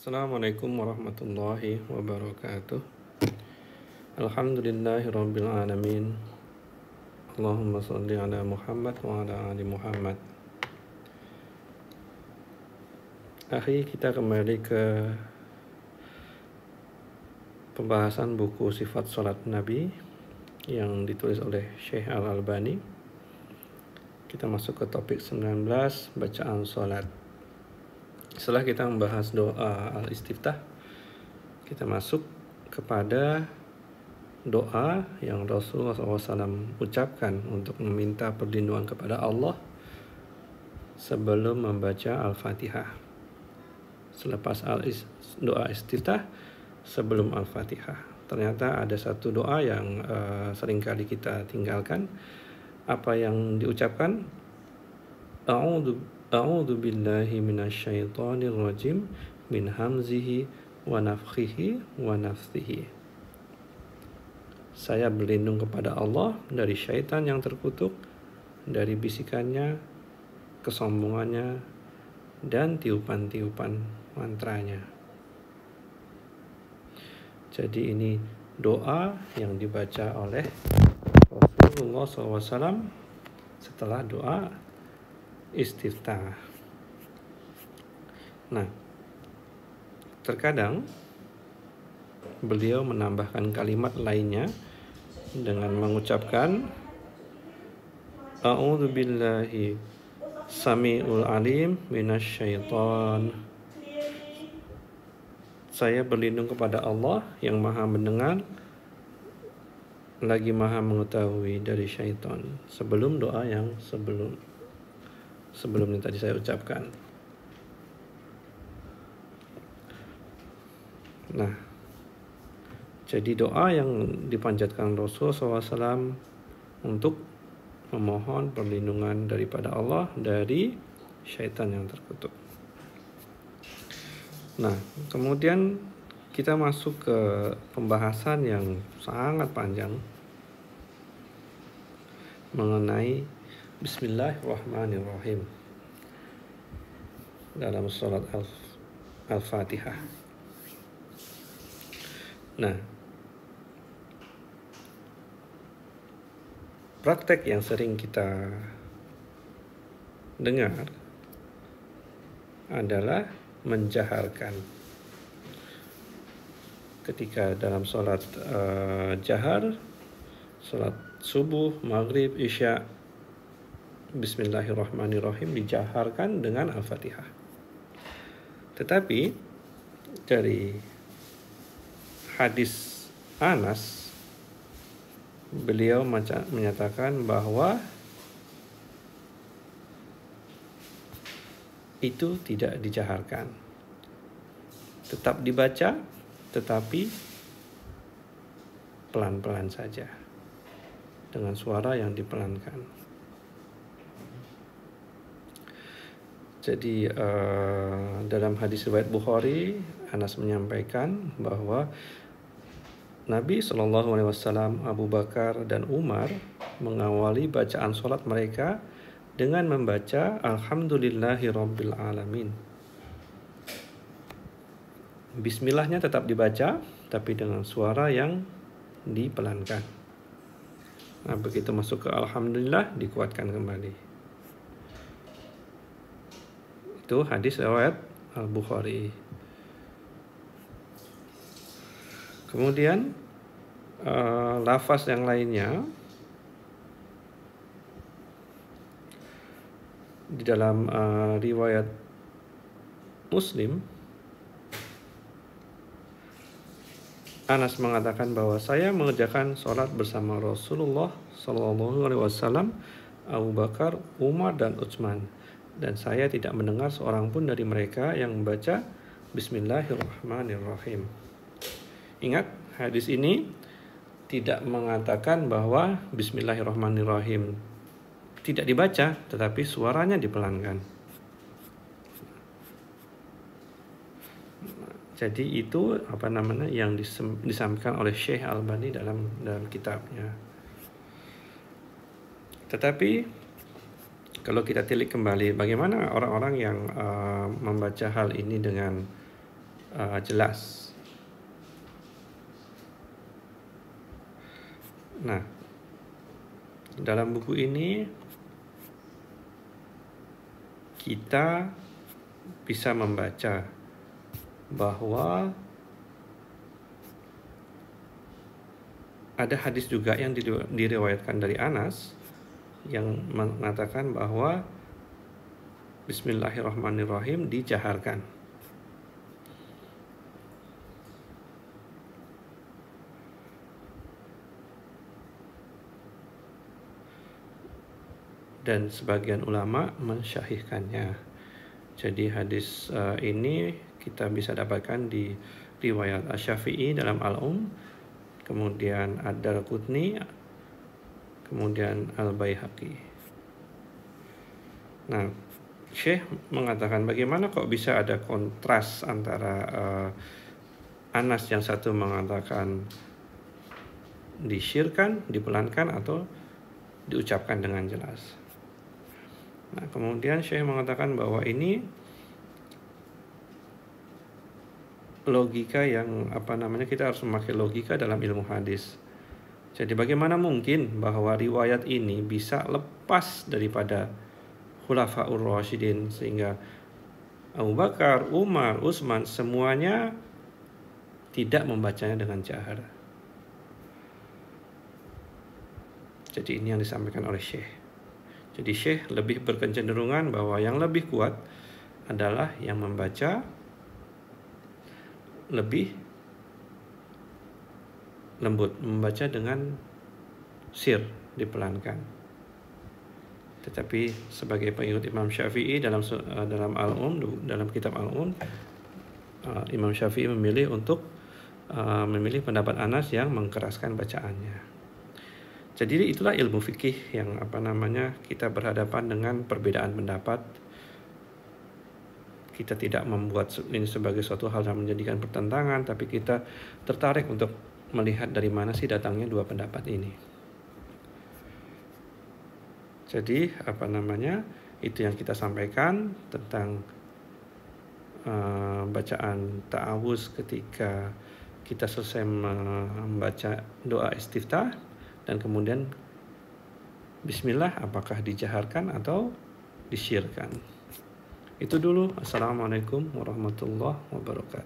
Assalamualaikum warahmatullahi wabarakatuh. Alhamdulillahirabbil alamin. Allahumma shalli ala Muhammad wa ala ali Muhammad. Akhi, kita kembali ke pembahasan buku Sifat Salat Nabi yang ditulis oleh Syekh Al-Albani. Kita masuk ke topik 19, bacaan salat. Setelah kita membahas doa al-istiftah, kita masuk kepada doa yang Rasulullah SAW ucapkan untuk meminta perlindungan kepada Allah sebelum membaca Al-Fatihah. Selepas doa istiftah sebelum Al-Fatihah. Ternyata ada satu doa yang seringkali kita tinggalkan. Apa yang diucapkan? A'udzu billahi minasyaitonir rajim min hamzihi wa nafthihi wa nafthihi. Saya berlindung kepada Allah dari syaitan yang terkutuk, dari bisikannya, kesombongannya, dan tiupan-tiupan mantranya. Jadi ini doa yang dibaca oleh Rasulullah SAW setelah doa istiftah. Nah, terkadang beliau menambahkan kalimat lainnya dengan mengucapkan A'udzu billahi samiul alim minasyaiton. Saya berlindung kepada Allah yang Maha mendengar lagi Maha mengetahui dari syaitan. Sebelum doa yang sebelumnya tadi saya ucapkan. Nah, jadi doa yang dipanjatkan Rasulullah SAW untuk memohon perlindungan daripada Allah dari syaitan yang terkutuk. Nah, kemudian kita masuk ke pembahasan yang sangat panjang mengenai Bismillahirrahmanirrahim dalam surat Al-Fatihah. Nah, praktek yang sering kita dengar adalah menjaharkan. Ketika dalam sholat jahar, sholat subuh, maghrib, isya, Bismillahirrahmanirrahim dijaharkan dengan Al-Fatihah. Tetapi dari hadis Anas, beliau menyatakan bahwa itu tidak dijaharkan. Tetap dibaca, tetapi pelan-pelan saja, dengan suara yang dipelankan. Jadi dalam hadis riwayat Bukhari, Anas menyampaikan bahwa Nabi SAW, Abu Bakar dan Umar mengawali bacaan sholat mereka dengan membaca Alhamdulillahirabbil alamin. Bismillahnya tetap dibaca, tapi dengan suara yang dipelankan. Nah, begitu masuk ke Alhamdulillah, dikuatkan kembali. Itu hadis riwayat Al-Bukhari. Kemudian lafaz yang lainnya di dalam riwayat Muslim, Anas mengatakan bahwa saya mengerjakan sholat bersama Rasulullah SAW, Abu Bakar, Umar, dan Utsman, dan saya tidak mendengar seorang pun dari mereka yang membaca Bismillahirrahmanirrahim. Ingat, hadis ini tidak mengatakan bahwa Bismillahirrahmanirrahim tidak dibaca, tetapi suaranya dipelankan. Jadi itu yang disampaikan oleh Syekh Al-Albani dalam kitabnya. Tetapi kalau kita tilik kembali, bagaimana orang-orang yang membaca hal ini dengan jelas. Nah, dalam buku ini kita bisa membaca bahwa ada hadis juga yang diriwayatkan dari Anas yang mengatakan bahwa Bismillahirrahmanirrahim dijaharkan. Dan sebagian ulama mensyahihkannya. Jadi hadis ini kita bisa dapatkan di riwayat Asy-Syafi'i dalam kemudian Ad-Darqutni, kemudian Al-Baihaqi. Nah, Syekh mengatakan bagaimana kok bisa ada kontras antara Anas yang satu mengatakan disyirkan, dipelankan atau diucapkan dengan jelas. Nah, kemudian Syekh mengatakan bahwa ini logika yang kita harus memakai logika dalam ilmu hadis. Jadi bagaimana mungkin bahwa riwayat ini bisa lepas daripada Khulafaur Rasyidin sehingga Abu Bakar, Umar, Utsman semuanya tidak membacanya dengan jahar. Jadi ini yang disampaikan oleh Syekh. Jadi Syekh lebih berkecenderungan bahwa yang lebih kuat adalah yang membaca lebih lembut, membaca dengan sir, dipelankan. Tetapi sebagai pengikut Imam Syafi'i dalam kitab Al-Um, Imam Syafi'i memilih untuk memilih pendapat Anas yang mengkeraskan bacaannya. Jadi itulah ilmu fikih yang kita berhadapan dengan perbedaan pendapat. Kita tidak membuat ini sebagai suatu hal yang menjadikan pertentangan, tapi kita tertarik untuk melihat dari mana sih datangnya dua pendapat ini. Jadi itu yang kita sampaikan tentang bacaan ta'awuz ketika kita selesai membaca doa istiftah dan kemudian bismillah apakah dijaharkan atau disyirkan. Itu dulu. Assalamualaikum warahmatullahi wabarakatuh.